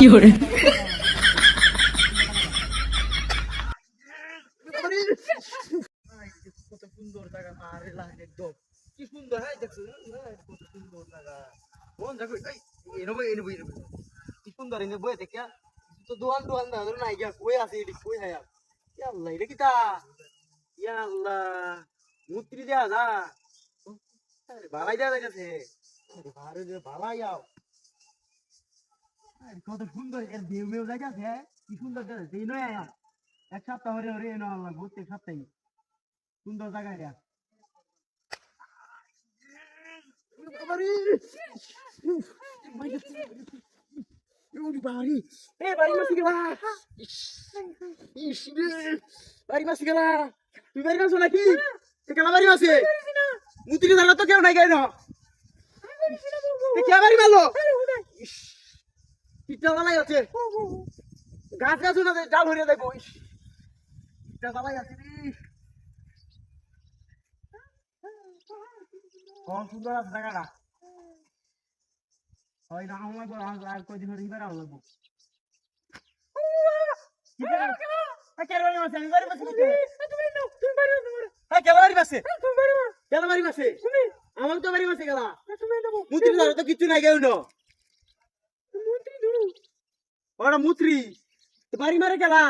fiore, কত সুন্দর জায়গা আরে লাইন একদম কি সুন্দর হয় দেখছো কত সুন্দর জায়গা কোন জায়গা এই কি সুন্দর এনে বই দেখা তো দোয়ান দোয়ান না ধর নাই গিয়া কই আছে এডি কই হায়া ইয়া আল্লাহ এটা কিটা ইয়া আল্লাহ মুত্রি দেয়া যা আরে ভালাই দেয়া যাইতাছে আরে ভারে দে ভালাই আও আরে কত সুন্দর এর দেউ মেউ জায়গা আছে কি সুন্দর দেয় দেই নয় আয়া এক সপ্তাহ হরে হরে এনো আল্লাহ প্রত্যেক সপ্তাহে সুন্দর জায়গা এটা বাড়ি মাসি গেলা বাড়ি মাসি গেলা তুই বাড়ি মাসো নাকি গেলা বাড়ি মাসে মুতিরি ধরো তো কেউ নাই কেন কে বাড়ি মারলো পিঠা বালাই আছে গাছ গাছ না ডাল হরিয়া দেখবো পিঠা বালাই আছে কম সুন্দর আছে জায়গাটা হয় না আমার আর কয়দিন হরে এবার আলো লাগবো আমার তো বাড়ি মাসে গেলা মুত্রি ধরো তো কিচ্ছু নাই কেউ ওরা মুত্রি বাড়ি মারে গেলা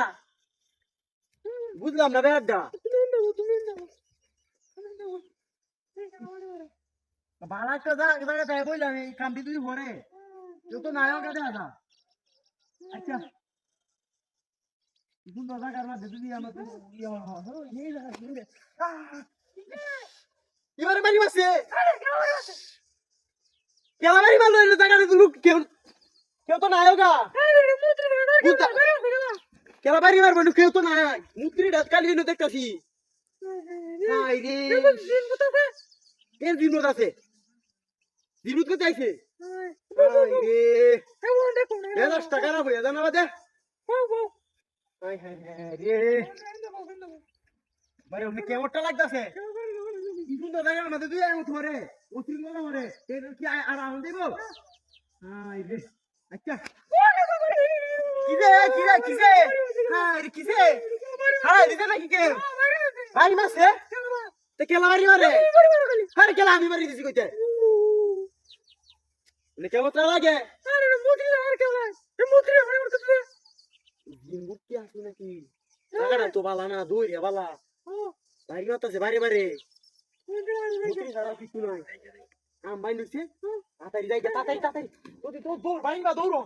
বুঝলাম না বেড়া ভাড়া একটা জায়গা দেয় বললাম এই কামটি তুই ভরে কেউ তো নায়ক আছে আদা আচ্ছা সুন্দর জায়গার মধ্যে যদি আমার এবারে বাড়ি মাসে কেলা বাড়ি মারলো এই জায়গাটা লোক কেউ কেউ তো নায়ক কেলা বাড়ি মারবো কেউ তো নাই মুত্রি ডাক কালি দেখতেছি এর দিনত আছে দিনত কে চাইছে রে 10 টাকা না হইয়া জানা বাদে হাই হাই রে বারে ওনে কেমনটা লাগতাছে কি সুন্দর জায়গা আমাদের দুই আয় উঠরে উঠরি না মরে এর কি আর আনন্দ দেব হাই রে আচ্ছা কিসে হাই রে কিসে হাই দিতে নাকি কে ভাই মাসে তে কেলা মারি মারে আরে কেলা আমি মারি দিছি কইতে নে কেমন লাগে আরে মুত্রি আর কেলা এ মুত্রি মারি মারতে মুত্রি আসে নাকি জায়গাটা তো বালা না দূর রে বালা ভাই মাতাছে বারে বারে মুত্রি ছাড়া কিছু নাই আম বাইন দিছে তাড়াতাড়ি যাই তাড়াতাড়ি তো দৌড় বাইবা দৌড়ো